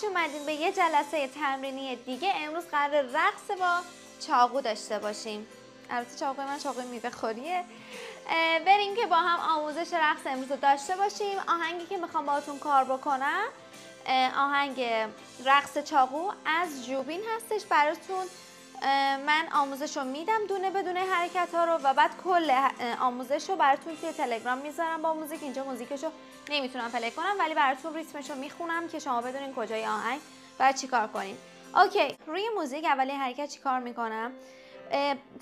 خوش اومدین به یه جلسه تمرینی دیگه. امروز قرار رقص با چاقو داشته باشیم. البته چاقوی من چاقوی میوه خوریه. بریم که با هم آموزش رقص امروز رو داشته باشیم. آهنگی که میخوام باهاتون کار بکنم آهنگ رقص چاقو از جوبین هستش. براتون من آموزش رو میدم دونه بدونه حرکت ها رو و بعد کل آموزش رو براتون توی تلگرام میذارم با موزیک. اینجا موزیکش رو نمیتونم پلی کنم ولی براتون ریتمش رو میخونم که شما بدونین کجای آهنگ باید چی کار کنین. اوکی، روی موزیک اولی حرکت چی کار میکنم؟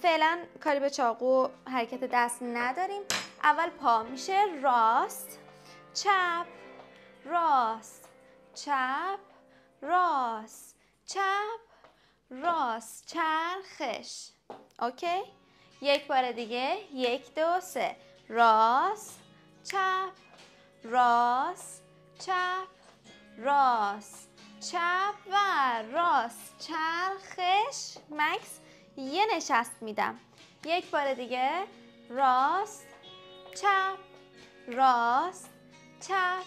فعلا کاری به چاقو حرکت دست نداریم. اول پا میشه راست چپ راست چپ راست چپ راست چرخش. اوکی، یک بار دیگه، 1 2 3 راست چپ راست چپ راست چپ و راست چرخش. مکس یه نشست میدم. یک بار دیگه، راست چپ راست چپ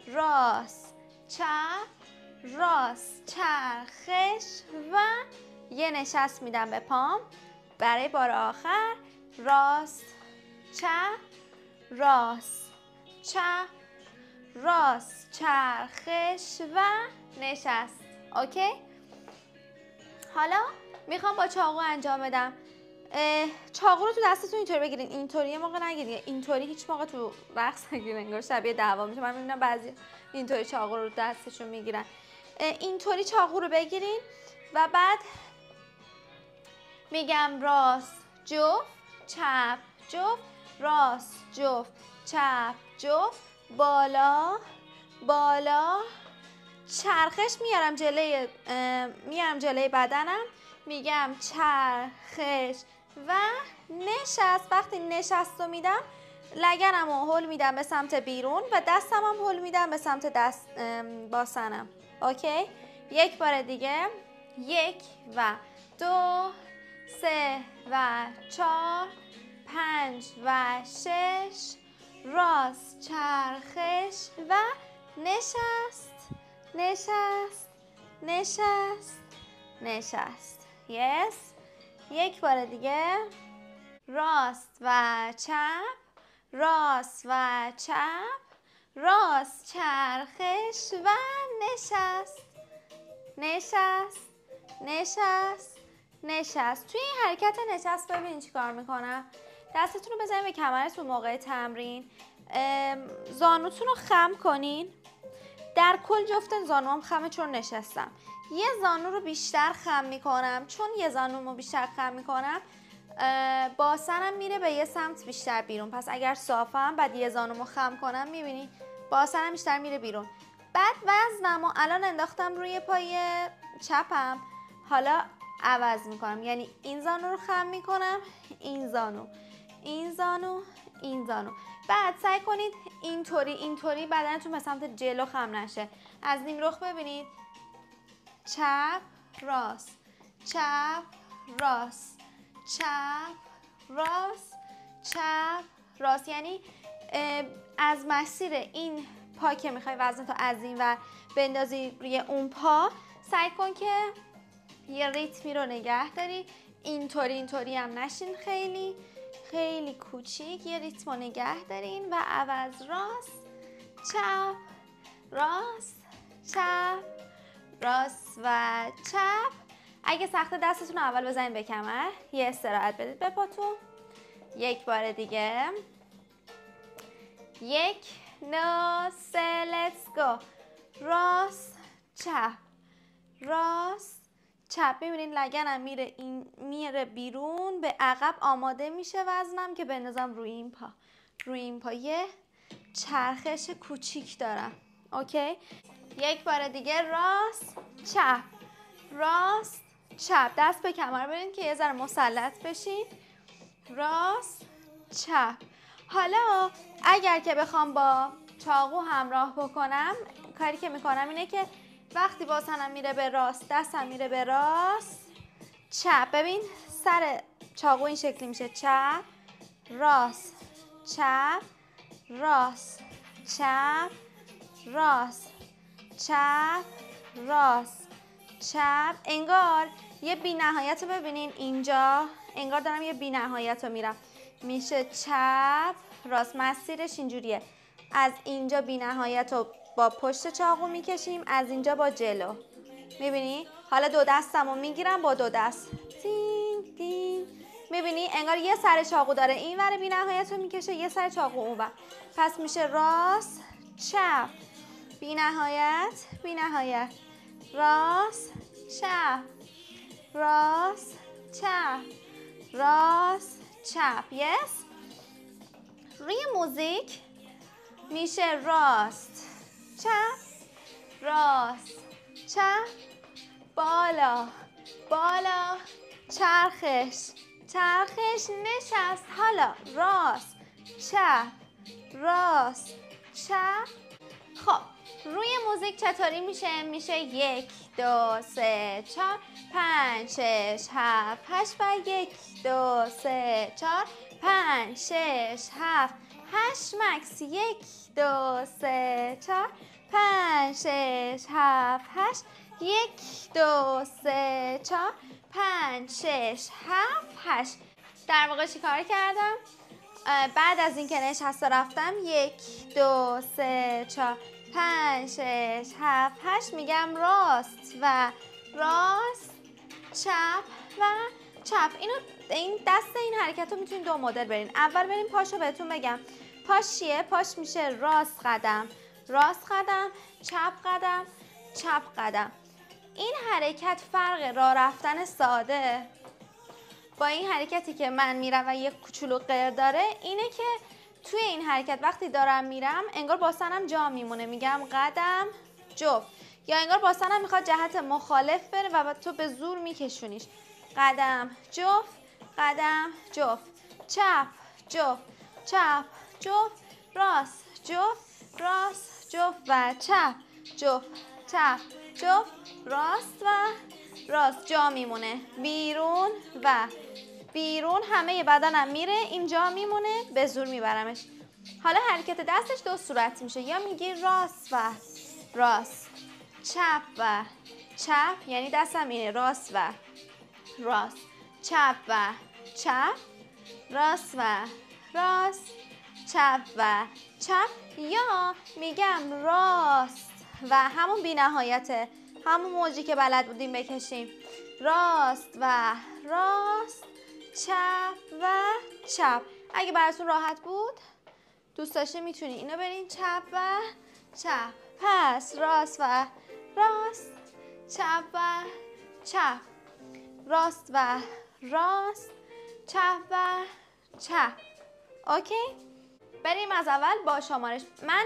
راست چپ راست چرخش و یه نشست میدم به پام. برای بار آخر راست چپ راست چپ راست چرخش و نشست. اوکی، حالا میخوام با چاقو انجام بدم. چاقو رو تو دستتون اینطوری بگیرین، اینطوری یه موقع نگیرین، اینطوری هیچ موقع تو رقص نگیرین، انگار شبیه دعوا میشه. من میبینم بعضی اینطوری چاقو رو دستشون میگیرن. اینطوری چاقو رو بگیرین و بعد میگم راست جفت چپ جفت راست جفت چپ جفت بالا بالا چرخش میارم جلوی بدنم، میگم چرخش و نشست. وقتی نشست رو میدم لگنم رو هل میدم به سمت بیرون و دستم هم هل میدم به سمت دست باسنم. اوکی، یک بار دیگه، 1 و 2 3 و 4 5 و 6 راست چرخش و نشست نشست نشست نشست. یس، یک بار دیگه، راست و چپ راست و چپ راست چرخش و نشست نشست نشست نشست. توی این حرکت نشست ببینید چی کار میکنم. دستتون رو بزنید به کمرتون موقع تمرین، زانوتون رو خم کنین. در کل جفت زانوام خمه چون نشستم. یه زانو رو بیشتر خم میکنم، چون یه زانو رو بیشتر خم میکنم باسنم میره به یه سمت بیشتر بیرون. پس اگر صافم بعد یه زانو رو خم کنم میبینی باسنم بیشتر میره بیرون. بعد وزنم و الان انداختم روی پای چپم، حالا عوض میکنم، یعنی این زانو رو خم میکنم، این زانو این زانو این زانو. بعد سعی کنید اینطوری بدنتون به سمت جلو خم نشه. از نیم رخ ببینید، چپ راست چپ راست چپ راست چپ راست. یعنی از مسیر این پا که میخوای وزنتو از این ور بندازی روی اون پا، سعی کن که یه ریتمی رو نگه داری. اینطوری هم نشین، خیلی خیلی کوچیک یه ریتم رو نگه دارین و عوض راست چپ راست چپ راست و چپ. اگه سخت دستتون رو اول بزنین به کمر، یه استراحت بدید به پاتون. یک بار دیگه، 1 2 3 let's go. راست چپ راست چپ. میبینین لگنم میره بیرون، به عقب آماده میشه وزنم که بندازم روی این پا یه چرخش کوچیک دارم. اوکی، یک بار دیگه، راست چپ راست چپ. دست به کمر برین که یه ذره مسلط بشین. راست چپ. حالا اگر که بخوام با چاقو همراه بکنم، کاری که میکنم اینه که وقتی باسنم میره به راست، دستم میره به راست چپ. ببین سر چاقو این شکلی میشه، چپ راست چپ راست چپ راست چپ راست چپ. انگار یه بی نهایت رو ببینین اینجا، انگار دارم یه بی نهایت رو میرم. میشه چپ راست. مسیرش اینجوریه، از اینجا بی نهایت رو با پشت چاقو میکشیم، از اینجا با جلو. میبینی؟ حالا دو دستم رو میگیرم با دو دست تین تین. میبینی؟ انگار یه سر چاقو داره این ور بی نهایت رو میکشه، یه سر چاقو اون ور. پس میشه راست چپ بی نهایت بی نهایت، راست چپ راست چپ راست چپ. یس. روی موزیک میشه راست چپ راست چپ بالا بالا چرخش چرخش نشست. حالا راست چپ راست چپ. خب روی موزیک چطوری میشه؟ میشه 1 2 3 4 5 6 7 8 و 1 2 3 4 5 6 7 8 مکس 1 2 3 4 5 6 7 8 1 2 3 4 5 6 7 8. در واقع چی کار کردم؟ بعد از اینکه نشسته رفتم 1 2 3 4 5 6 7 8 میگم راست و راست چپ و چپ. این دست این حرکت رو میتونید دو مدل برین. اول بریم پاشو بهتون بگم. پاش چیه؟ پاش میشه راست قدم راست قدم چپ قدم چپ قدم. این حرکت فرق راه رفتن ساده با این حرکتی که من میرم و یه کوچولو غیر داره اینه که توی این حرکت وقتی دارم میرم انگار باسنم جا میمونه، میگم قدم جفت، یا انگار باسنم میخواد جهت مخالف بره و تو به زور میکشونیش. قدم جفت قدم جفت چپ جفت چپ جفت راست جفت راست جفت و چپ جفت چپ جفت راست و راست. جا میمونه بیرون و بیرون، همه بدنم میره اینجا میمونه، به زور میبرمش. حالا حرکت دستش دو صورت میشه، یا میگی راست و راست چپ و چپ، یعنی دستم اینه راست و راست چپ و چپ راست و راست چپ و چپ، یا میگم راست و همون بی نهایته، همون موجی که بلد بودیم بکشیم، راست و راست چپ و چپ. اگه براتون راحت بود دوست داشته میتونی اینو برین چپ و چپ. پس راست و راست چپ و چپ راست و راست چپ و چپ. اوکی؟ بریم از اول با شمارش. من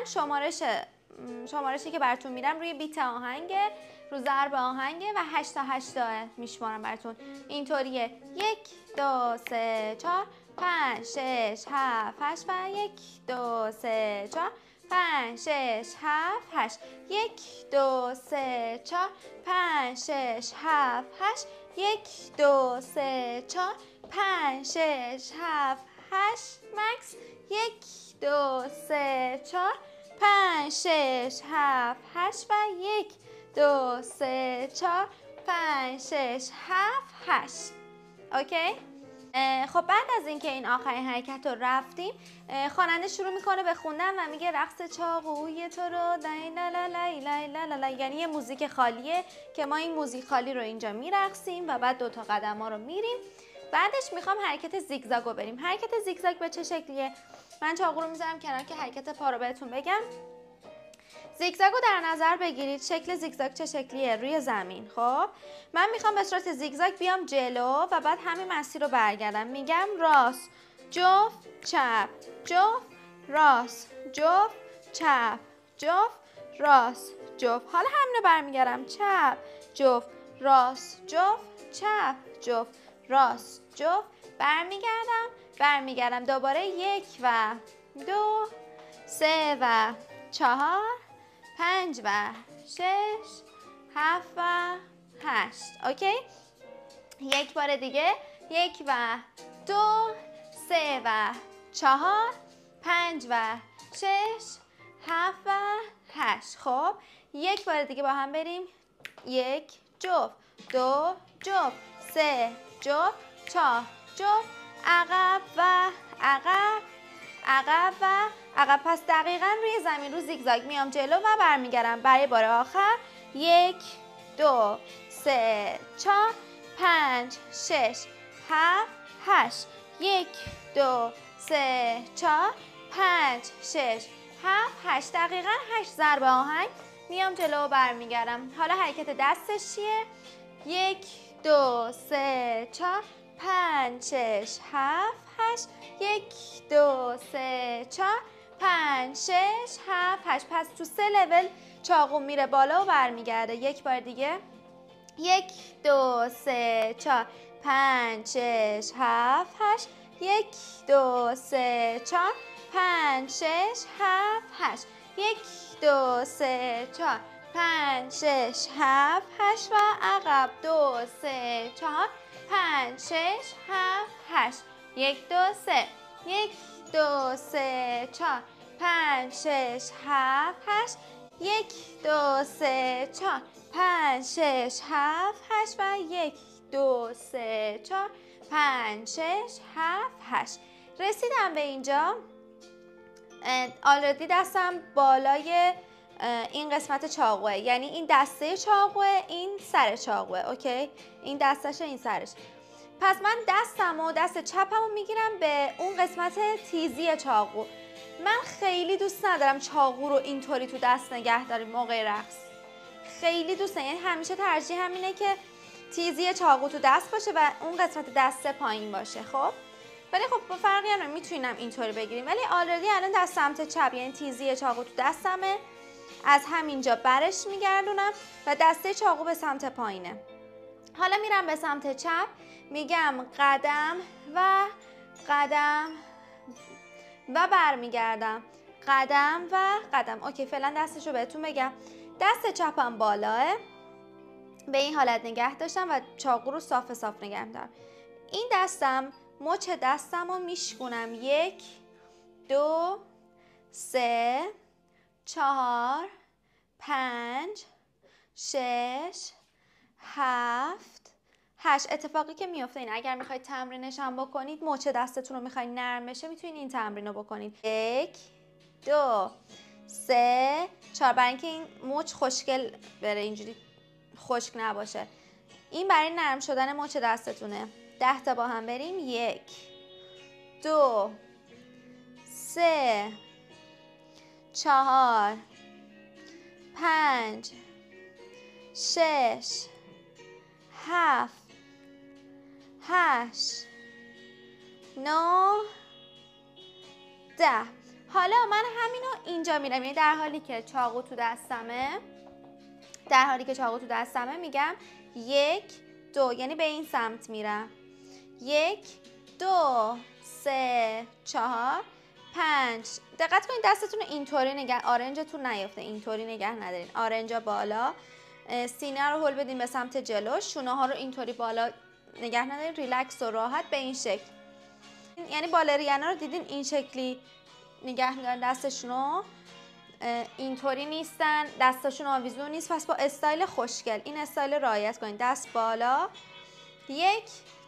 شمارشی که براتون میدم روی بیت آهنگه، رو ضرب آهنگه و 8 تا 8 میشمارم براتون. اینطوریه 1 2 3 4 5 6 7 8 و 1 2 3 4 5 6 7 8 1 2 3 4 5 6 7 8 1 2 3 4 5 6 7 8 مکس 1 2 3 4 5 6 7 8 و 1 2 3 4 5 6 7 8. اوکی؟ خب بعد از اینکه این آخرین حرکت رو رفتیم، خواننده شروع میکنه به خوندن و میگه رقص چاقوی تو رو لای لا لا لای لای لا لا، یعنی یه موزیک خالیه که ما این موزیک خالی رو اینجا میرقصیم و بعد دو تا قدم ها رو میریم. بعدش میخوام حرکت زیگزاگ رو بریم. حرکت زیگزاگ به چه شکلیه؟ من چاقو رو میذارم کنار که حرکت پا رو بهتون بگم. زیگزاگ رو در نظر بگیرید. شکل زیگزاگ چه شکلیه؟ روی زمین. خب من میخوام به صورت زیگزاگ بیام جلو و بعد همین مسیر رو برگردم. میگم راست جفت چپ جفت راست جفت چپ جفت راست جفت. حالا همینو برمیگردم چپ جفت راست جفت چپ جفت راست جفت. برمیگردم دوباره 1 و 2 3 و 4 5 و 6 7 و 8. اوکی؟ یک بار دیگه 1 و 2 3 و 4 5 و 6 7 و 8. خب یک بار دیگه با هم بریم یک جفت، دو جفت، سه جفت، چهار جفت، عقب و عقب، عقب و عقب. پس دقیقا روی زمین رو زیگزاگ میام جلو و برمیگردم. برای بار آخر یک دو سه چهار پنج شش هفت هشت، یک دو سه چهار پنج شش هفت هشت. دقیقا 8 ضربه آهنگ میام جلو و برمیگردم. حالا حرکت دستش چیه؟ یک دو سه چهار پنج شش هفت هشت، یک دو سه چهار پنج شش هفت هشت. پس تو 3 لول چاقو میره بالا و برمیگرده. یک بار دیگه، یک دو سه چهار پنج شش هفت هشت، یک دو سه چهار پنج شش هفت هشت، یک دو سه چهار پنج شش هفت هشت و عقب دو سه چهار پنج شش هفت هشت، یک دو سه، یک دو سه چهار پنج شش هفت هشت، یک دو سه چهار پنج شش هفت هشت و یک دو سه چهار پنج شش هفت هشت. رسیدم به اینجا. آلردی دستم بالای این قسمت چاقوه، یعنی این دسته چاقوه، این سر چاقوه. اوکی، این دستشه، این سرش. پس من دستم و دست چپم رو میگیرم به اون قسمت تیزی چاقو. من خیلی دوست ندارم چاقو رو اینطوری تو دست نگه داریم موقع رقص. خیلی دوست ندارم، یعنی همیشه ترجیح همینه که تیزی چاقو تو دست باشه و اون قسمت دست پایین باشه. خب ولی خب با فرقی هم میتونیم اینطوری بگیریم، ولی آلردی الان دست سمت چپ، یعنی تیزی چاقو تو دستمه، از همینجا برش میگردونم و دسته چاقو به سمت پایینه. حالا میرم به سمت چپ، میگم قدم و قدم و برمیگردم، قدم و قدم. اوکی، فعلا دستشو بهتون بگم. دست چپم بالاه، به این حالت نگه داشتم و چاقو رو صاف صاف نگه دارم. این دستم، مچ دستم رو میشکونم. یک دو سه چهار پنج شش هفت هشت. اتفاقی که میفته این، اگر میخواید تمرینش هم بکنید، مچ دستتون رو میخواید نرم بشه، میتونید این تمرین رو بکنید. یک دو سه چهار، برای اینکه این مچ خوشگل بره، اینجوری خشک نباشه. این برای نرم شدن مچ دستتونه. 10 تا با هم بریم. یک دو سه چهار پنج شش هفت هشت نه 10. حالا من همینو اینجا میرم، یعنی در حالی که چاقو تو دستمه، میگم یک دو، یعنی به این سمت میرم. یک دو سه چهار پنج. دقت کنید دستتون رو اینطوری نگه، آرنجتون نیفته، اینطوری نگه ندارین. آرنجا بالا، سینه رو هل بدین به سمت جلو، شونه ها رو اینطوری بالا نگه ندارین، ریلکس و راحت به این شکل. یعنی بالرینا رو دیدین این شکلی نگه می‌دارن دستشون رو، اینطوری نیستن، دستشون آویزون نیست. پس با استایل خوشگل این استایل رعایت کنید. دست بالا، یک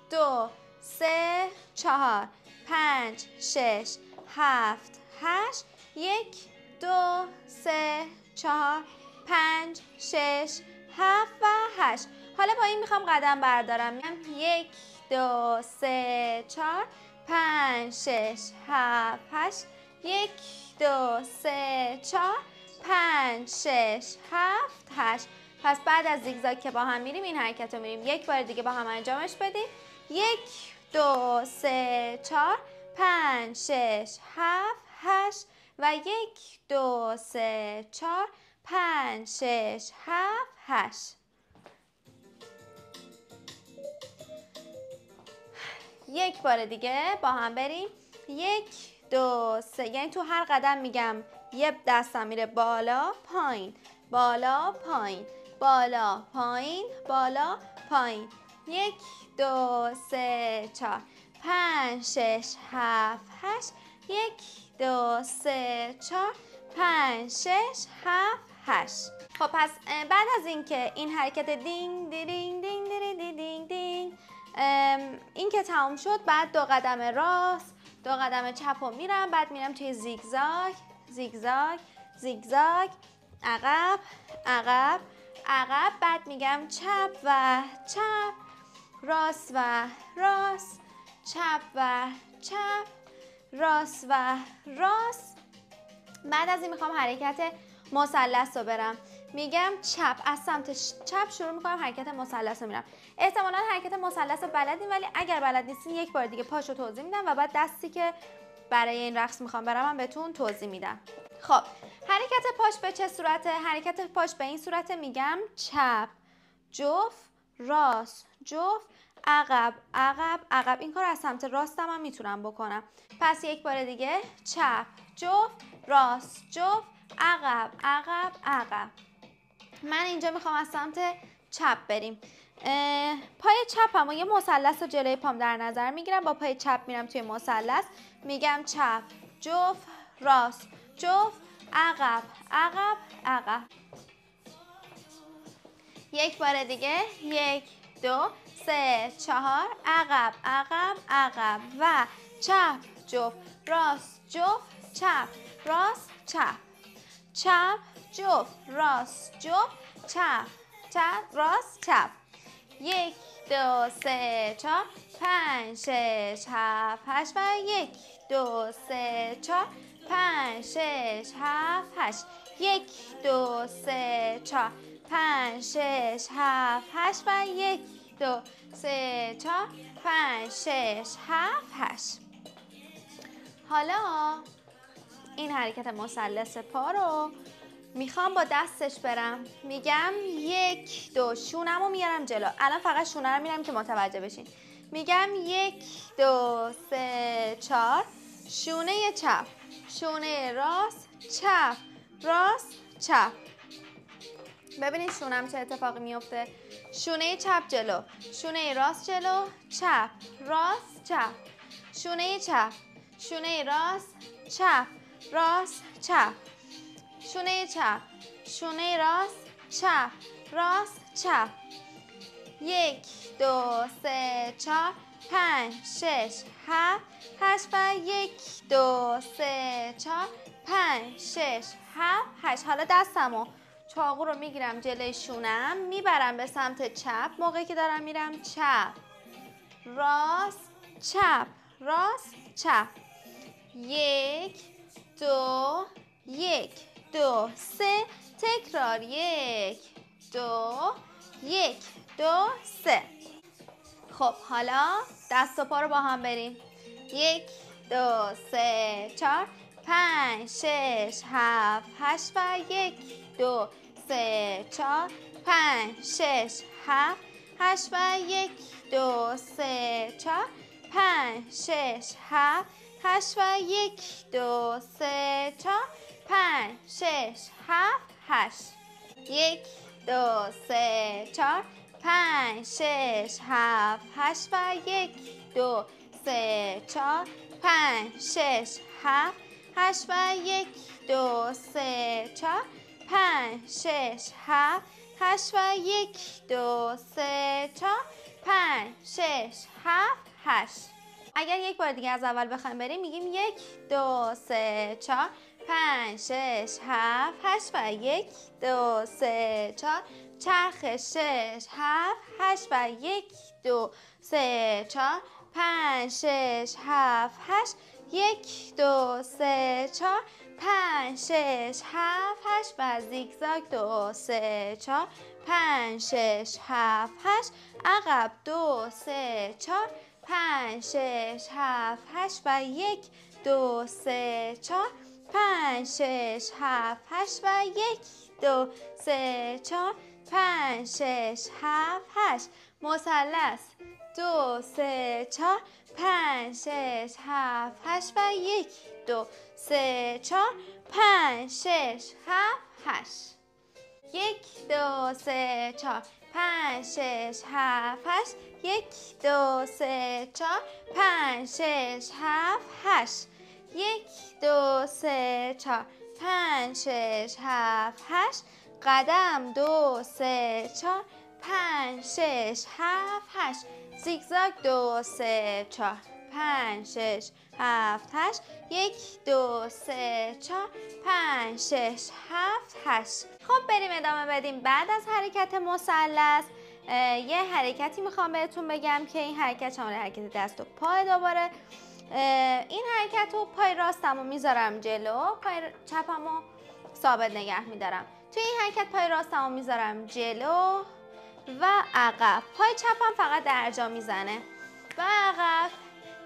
دو سه چهار پنج شش هفت هشت، یک دو سه چهار پنج شش هفت و هشت. حالا با این میخوام قدم بردارم. یک دو سه چهار پنج شش هفت هشت، یک دو سه چهار پنج شش هفت هشت. پس بعد از زیگزاگ که با هم میریم این حرکت رو میریم. یک بار دیگه با هم انجامش بدیم. یک دو سه چهار پنج شش هفت هشت و یک دو سه چهار پنج شش هفت هشت. یک بار دیگه با هم بریم. یک دو سه، یعنی تو هر قدم میگم یه دستم میره بالا پایین، بالا پایین، بالا پایین، بالا پایین. یک دو سه چهار پنج شش هفت هشت، یک دو سه چهار پنج شش هفت 8. خب پس بعد از اینکه این حرکت دینگ دینگ دینگ دینگ دینگ دینگ این که تمام شد، بعد 2 قدم راست 2 قدم چپ رو میرم، بعد میرم توی زیگزاگ زیگزاگ زیگزاگ، عقب عقب عقب، بعد میگم چپ و چپ، راست و راست، چپ و چپ، راست و راست. بعد از این میخوام حرکت مثلث رو برم. میگم چپ، از سمت چپ شروع میکنم حرکت مثلث رو میرم. احتمالاً حرکت مثلث رو بلدین، ولی اگر بلد نیستین یک بار دیگه پاشو توضیح میدم و بعد دستی که برای این رقص میخوام برم من بهتون توضیح میدم. خب حرکت پاش به چه صورته؟ حرکت پاش به این صورته. میگم چپ جفت، راست جفت، عقب عقب عقب. این کار از سمت راستم هم میتونم بکنم. پس یک بار دیگه چپ جفت، راست جفت، عقب عقب عقب. من اینجا میخوام از سمت چپ بریم. پای چپم و یه مثلث رو جلوی پام در نظر میگیرم. با پای چپ میرم توی مثلث. میگم چپ جفت، راست جفت، عقب عقب عقب. یک بار دیگه 1 2 3 4 عقب عقب عقب و چپ جفت، راست جفت، چپ راست چپ، چپ جفت، راست جفت، چپ چپ راست چپ. 1 2 3 4 5 6 7 8 و 1 2 3 4 5 6 7 8. 1 2 3 4 5 6 7 8 و 1 2 3 4 5 6 7 8. حالا این حرکت مثلث پا رو میخوام با دستش برم. میگم 1 2 شونم رو میارم جلو. الان فقط شونه رو میارم که متوجه بشین. میگم 1 2 3 4 شونه چپ، شونه راست، چپ راست چپ. ببینید شونم چه اتفاقی میفته. شونه چپ جلو، شونه راست جلو، چپ راست چپ، شونه چپ، شونه راست، چپ راست چپ، شونه چپ، شونه راست، چپ راست چپ. 1 2 3 4 5 6 7 8 و 1 2 3 4 5 6 7 8. حالا دستمو چاقو رو میگیرم جلوی شونم، میبرم به سمت چپ. موقعی که دارم میرم چپ راست چپ راست چپ. 1 2 1 2 3 تکرار. 1 2 1 2 3. خب حالا دست و پا رو با هم بریم. 1 2 3 4 5 6 7 8 و 1 2 3 4 5 6 7 8 و 1 2 3 4 5 6 7 8 و 1 2 3 4 5 6 7 8. 1 2 3 4 5 6 7 8 و 1 2 3 4 5 6 7 8 و 1 2 3 4 5 6 7 8 و 1 2 3 4 5 6 7 8. اگر یک بار دیگه از اول بخوایم بریم میگیم 1 2 3 4 5 6 7 8 و 1 2 3 4 چرخ 6 7 8 و 1 2 3 4 5 6 7 8 1 2 3 4 5 6 7 8 و زیگزاگ 2 3 4 5 6 7 8 عقب 2 3 4 5 6 7 8 و 1 2 3 4 5 6 7 8 و 1 2 3 4 5 6 7 8. مثلث 2 3 4 5 6 7 8 و 1 2 3 4 5 6 7 8. 1 2 3 4 5 6 7 8 1 2 3 4 5 6 7 8 1 2 3 4 5 6 7 8 قدم 2 3 4 5 6 7 8 زیگزاگ 2 3 4 5 6 7 8 1 2 3 4 5 6 7 8. خب بریم ادامه بدیم. بعد از حرکت مثلث یه حرکتی میخوام بهتون بگم که این حرکت شامل حرکت دست و پای دوباره. این حرکت رو پای راستمو میذارم جلو، پای چپمو ثابت نگه میدارم. توی این حرکت پای راستمو میذارم جلو و عقب، پای چپم فقط درجا میزنه و عقب،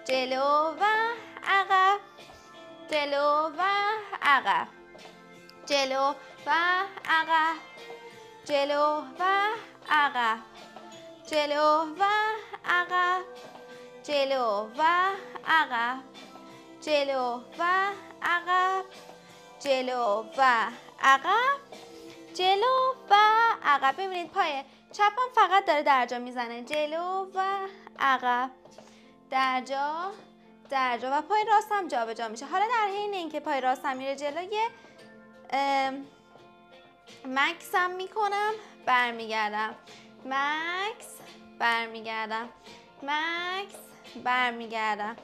جلو و عقب، جلو و عقب، جلو و عقب، جلو و عقب، جلو و عقب، جلو و عقب، جلو و عقب، جلو و عقب، جلو و عقب. ببینید پای چپم فقط داره درجا میزنه، جلو و عقب، درجا درجا، و پای راستم جابجا میشه. حالا در حین اینکه پای راستم میره جلو یه مکسم میکنم، برمیگردم، مکس، برمیگردم، مکس، برمیگردم،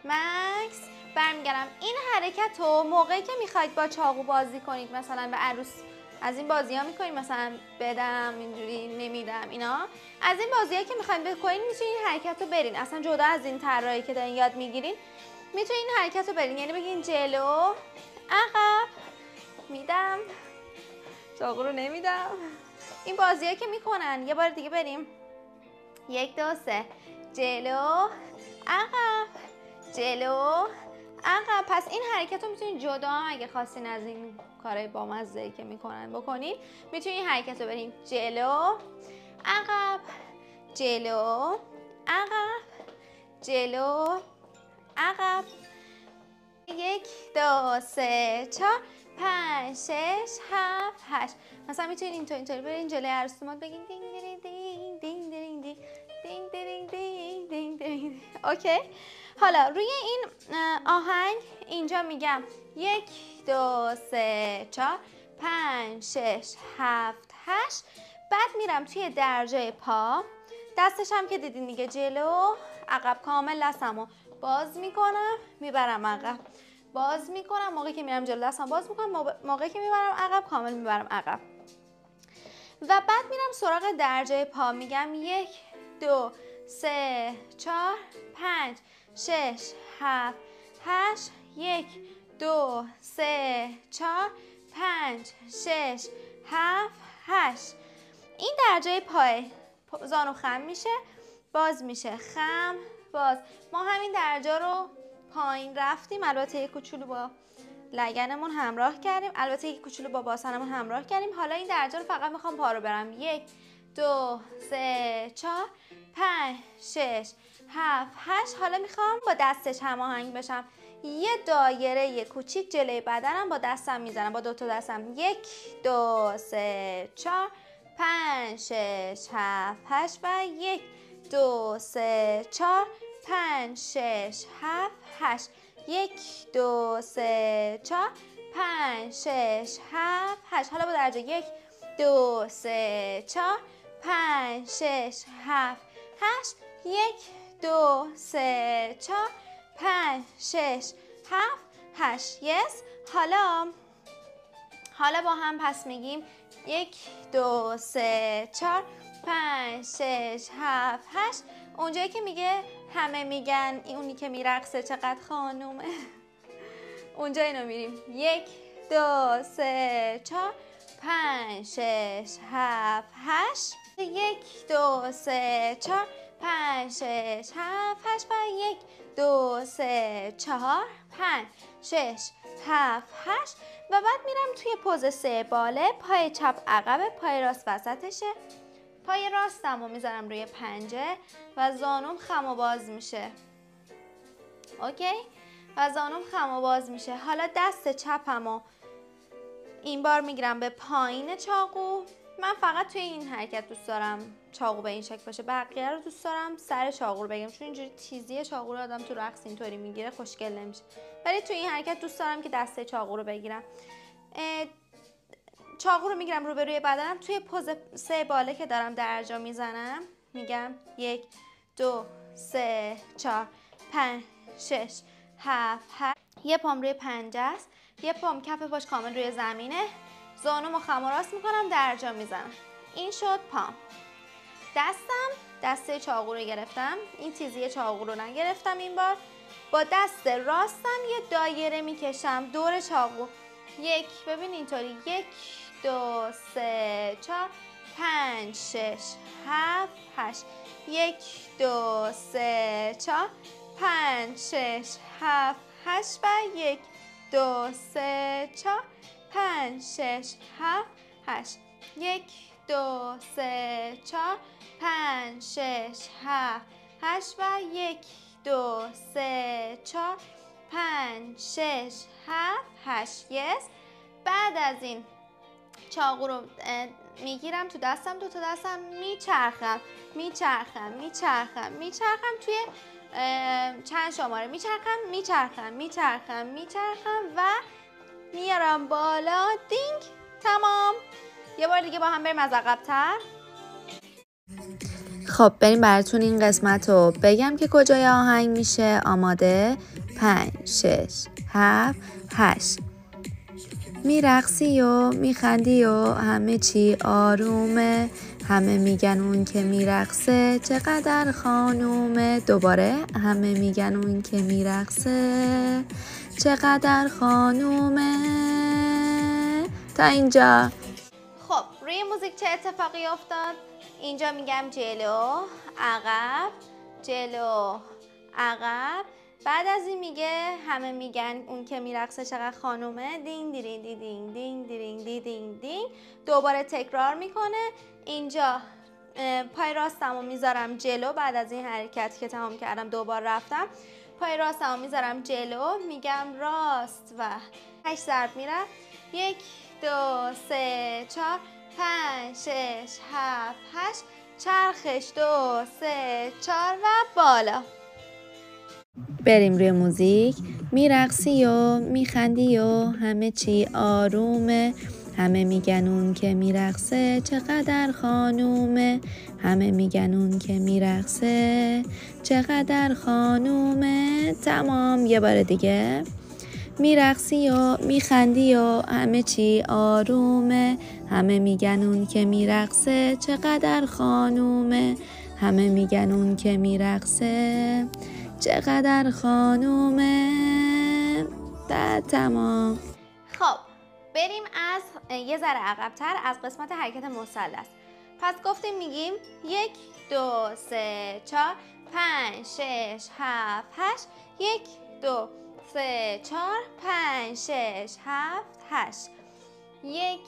مکس، برمیگردم. این حرکت رو موقعی که میخواید با چاقو بازی کنید، مثلا به عروس از این بازی ها میکنید، مثلا بدم اینجوری نمیدم اینا، از این بازی ها که میخواید بکنید میتونید این حرکت رو برین. اصلا جدا از این طراحی که دارین یاد میگیرین میتونید این حرکت رو برین، یعنی بگین جلو، عقب، میدم، چاقو رو نمیدم. این بازی ها که میکنن. یه بار دیگه بریم. 1 2 3 جلو، عقب، جلو، عقب. پس این حرکت رو میتونید جدا هم اگه خواستین از این کارهای بامزه‌ای که میکنن بکنید، میتونید این حرکت رو برین جلو، عقب، جلو، عقب، جلو، عقب. 1 2 3 4 5 6 7 8. مثلا میتونید اینطوری برین جلوی عروس داماد بگین دینگ دینگ دینگ دینگ دینگ دینگ دینگ دینگ دینگ دینگ دینگ. اوکی. حالا روی این آهنگ اینجا میگم 1 2 3 4 5 6 7 8. بعد میرم توی درجای پا، دستش هم که دیدین دیگه، جلو، عقب، کامل دستمو باز میکنم میبرم عقب، باز میکنم موقعی که میرم جلو دستم باز میکنم، موقعی که میبرم عقب کامل میبرم عقب. و بعد میرم سراغ درجای پا، میگم 1 2 3 4 5 6 7 8 1 2 3 4 5 6 7 8. این درجای پای، زانو خم میشه، باز میشه، خم، باز. ما همین درجا رو پایین رفتیم، البته یک کوچولو با لگنمون همراه کردیم، البته یک کوچولو با باسنمون همراه کردیم. حالا این درجا رو فقط میخوام پا رو برم. 1 2 3 4 5 6 7 8. حالا میخوام با دستش هماهنگ بشم، یه دایره کوچیک جلوی بدنم با دستم میزنم، با 2 تا دستم. 1 2 3 4 5 6 7 8 و 1 2 3 4 5 6 7 8. 1 2 3 4 5 6 7 8. حالا با درجه 1 2 3 4 5 6 7 8. 1 2 3 4 5 6 7 8. یس. حالا با هم پس میگیم 1 2 3 4 5 6 7 8. اونجایی که میگه همه میگن اونی که میرقصه چقدر خانومه، اونجا اینو میریم. 1 2 3 4 5 6 7 8. 1 2 3 4 5 6 7 8 و 1 2 3 4 5 6 7 8. و بعد میرم توی پوز 3 باله، پای چپ عقبه، پای راست وسطشه. پای راستم رو میذارم روی پنجه و زانوم خم و باز میشه. اوکی؟ و زانوم خم و باز میشه. حالا دست چپم رو این بار میگیرم به پایین چاقو. من فقط توی این حرکت دوست دارم چاقو به این شکل باشه، بقیه رو دوست دارم سر چاقو رو بگیرم، چون اینجوری تیزی چاقو رو آدم تو رقص اینطوری میگیره خوشگل نمیشه. ولی توی این حرکت دوست دارم که دسته چاقو رو بگیرم. چاقو رو میگیرم روبروی بدنم، توی پوز 3 باله که دارم درجا میزنم میگم 1 2 3 4 5 6 7 8. یه پام روی پنجه است، یه پام کف پاش کامل روی زمینه، زانومو خم و راست میکنم، درجا میزنم. این شد پام. دسته چاقو رو گرفتم، این تیزی چاقو رو نگرفتم این بار. با دست راستم یه دایره میکشم دور چاقو. ببین اینطوری 1 2 3 4 5 6 7 8. 1 2 3 4 5 6 7 8 و 1 2 3 4 5 6 7 8. 1 2 3 4 5 6 7 8 و 1 2 3 4 5 6 7 8. yes. بعد از این چاقو رو میگیرم تو دستم، دو تا دستم میچرخم توی چند شماره میچرخم و میارم بالا. دینگ. تمام. یه بار دیگه با هم بریم از عقب‌تر. خب بریم براتون این قسمت رو بگم که کجای آهنگ میشه. آماده؟ 5 6 7 8. میرقصی و میخندی و همه چی آرومه، همه میگن اون که میرقصه چقدر خانومه. دوباره همه میگن اون که میرقصه چقدر خانومه. تا اینجا. خب روی موزیک چه اتفاقی افتاد؟ اینجا میگم جلو عقب جلو عقب. بعد از این میگه همه میگن اون که میرقصه چقدر خانومه. دینگ دیرینگ دی دینگ دینگ دیرینگ دی دینگ دینگ. دوباره تکرار میکنه. اینجا پای راستم رو میذارم جلو. بعد از این حرکت که تمام کردم دوبار رفتم پای راستم رو میذارم جلو، میگم راست و 8 ضرب میرم. 1 2 3 4 5 6 7 8. چرخش 2 3 4 و بالا. بریم روی موزیک. میرقصی و میخندی و همه چی آرومه، همه میگن اون که میرقصه چقدر خانومه، همه میگن اون که میرقصه چقدر خانومه. تمام. یه بار دیگه. میرقصی و میخندی و همه چی آرومه، همه میگن اون که میرقصه چقدر خانومه، همه میگن اون که میرقصه چقدر خانومه. تمام. خب بریم از یه ذره عقب‌تر از قسمت حرکت مثلث. پس گفتیم میگیم 1 2 3 4 5 6 7 8. 1 2 3 4 5 6 7 8. 1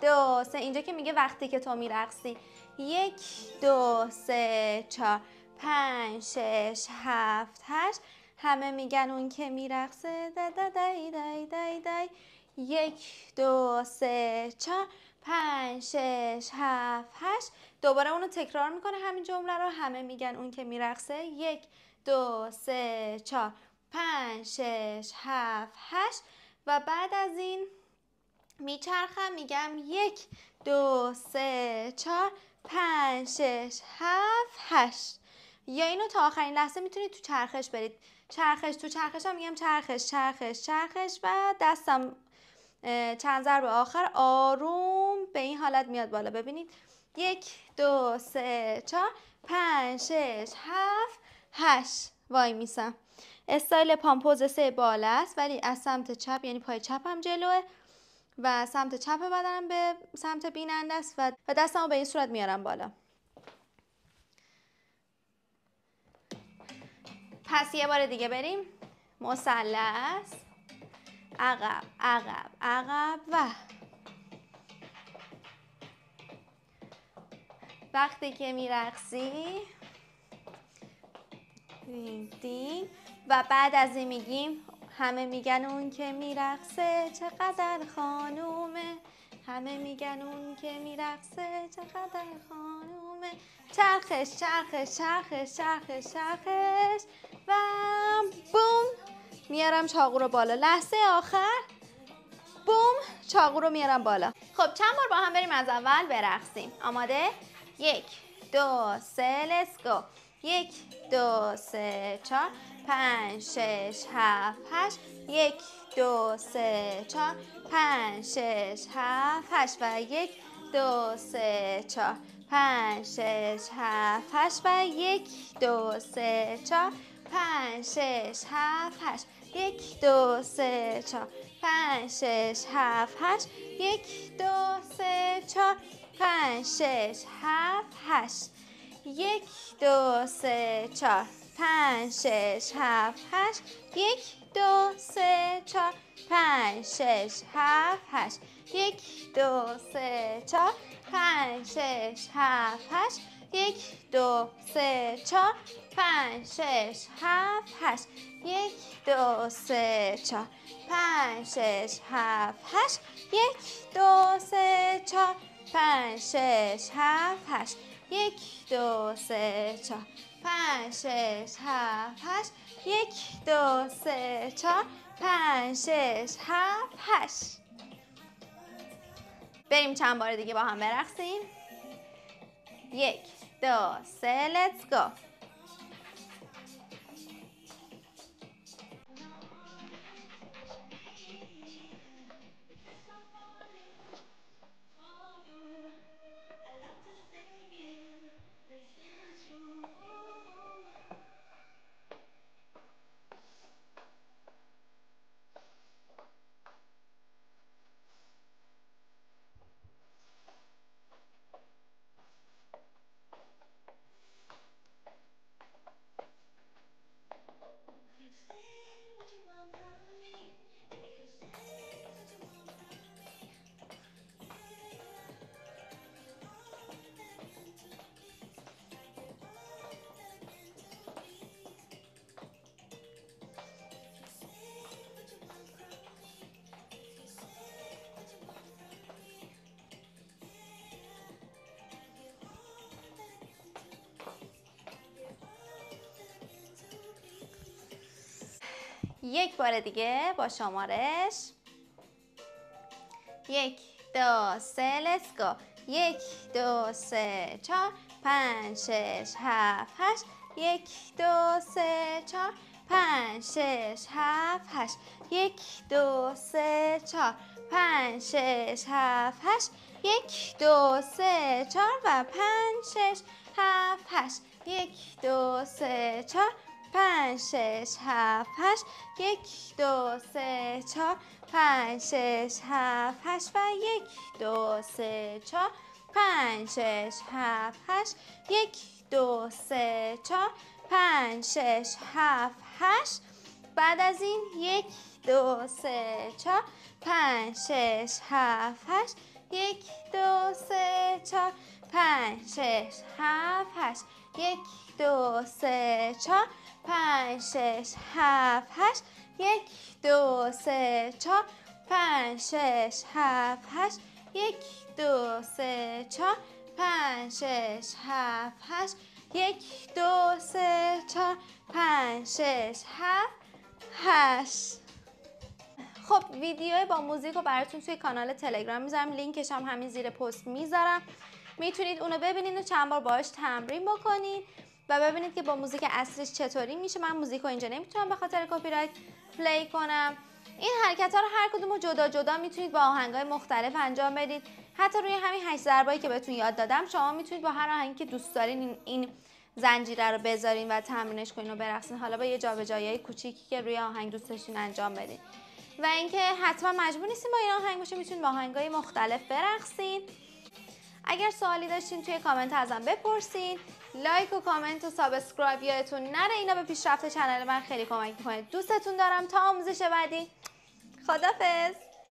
2 3. اینجا که میگه وقتی که تو میرقصی. 1 2 3 4 5 6 7 8. همه میگن اون که میرقصه دا دا دای دای دای دای. 1 2 3 4 5 6 7 8. دوباره اونو تکرار میکنه همین جمله رو. همه میگن اون که میرقصه. 1 2 3 4 5 6 7 8. و بعد از این میچرخم میگم 1 2 3 4 5 6 7 8. یا اینو تا آخرین لحظه میتونید تو چرخش برید. تو چرخش هم میگم چرخش و دستم چند ضرب آخر آروم به این حالت میاد بالا. ببینید 1 2 3 4 5 6 7 8. وای میسم. استایل پامپوز 3 بالا است ولی از سمت چپ، یعنی پای چپم جلوه و سمت چپ بدنم به سمت بیننده است و دستمو به این صورت میارم بالا. پس یه بار دیگه بریم. مثلث عقب عقب عقب و وقتی که میرقصی دینگ دینگ. و بعد از این میگیم همه میگن اون که میرقصه چقدر خانومه، همه میگن اون که میرقصه چقدر خانومه. چرخش چرخش چرخش چرخش چرخش و بوم. میارم چاقو رو بالا. لحظه آخر بوم. چاقو رو میارم بالا. خب چند بار با هم بریم از اول برقصیم. آماده؟ 1 2 3 let's go. 1 2 3 4 5 6 7 8. 1 2 3 4 5 6 7 8 و 1 2 3 4 5 6 7 8 و 1 2 3 4 5 6 7 8. 1 2 3 4 5 6 7 8. 1 2 3 4 5 6 7 8. 1 2 3 4 5 6 7 8. 1 2 3 4 5 6 7 8. 1 2 3 4 5 6 7 8. 1 2 3 4 5 6 7 8. 1 2 3 4 5 6 7 8. 1 2 3 4 5 6 7 8. 1 2 3 4 5 6 7 8. 1 2 3 4 5 6 7 8. بریم چند بار دیگه با هم برقصیم. 1 2 3 let's go. یک بار دیگه با شمارش. 1 2 3 let's go. 1 2 3 4 5 6 7 8. 1 2 3 4 5 6 7 8. 1 2 3 4 5 6 7 8. 1 2 3 4 و 5 6 7 8. 1 2 3 4 5 6 7 8. 1 2 3 4 5 6 7 8 و 1 2 3 4 5 6 7 8. 1 2 3 4 5 6 7 8. بعد از این 1 2 3 4 5 6 7 8. 1 2 3 4 5 6 7 8. 1 2 3 4 5 6 7 8. 1 2 3 4 5 6 7 8. 1 2 3 4 5 6 7 8. 1 2 3 4 5 6 7 8. خب ویدیو با موزیک رو براتون توی کانال تلگرام میذارم، لینکش هم همین زیر پست میذارم، میتونید اونو ببینید و چند بار باهاش تمرین بکنید و ببینید که با موزیک اصلیش چطوری میشه. من موزیک رو اینجا نمیتونم به خاطر کپی رایت پلی کنم. این حرکت ها رو هر کدوم رو جدا جدا میتونید با آهنگای مختلف انجام بدید. حتی روی همین 8 ضربایی که بهتون یاد دادم شما میتونید با هر آهنگی که دوست دارین این زنجیره رو بذارین و تمرینش کنین و برقصین، حالا با یه جابجایی‌های کوچیکی که روی آهنگ دوست داشتین انجام بدین. و اینکه حتما مجبور نیستین با این آهنگ باشه، میتونید با آهنگای مختلف برقصین. اگر سوالی داشتین توی کامنت ازم بپرسین. لایک و کامنت و سابسکرایب یادتون نره، اینا به پیشرفت کانال من خیلی کمک میکنه. دوستتون دارم. تا آموزش بعدی، خدافظ.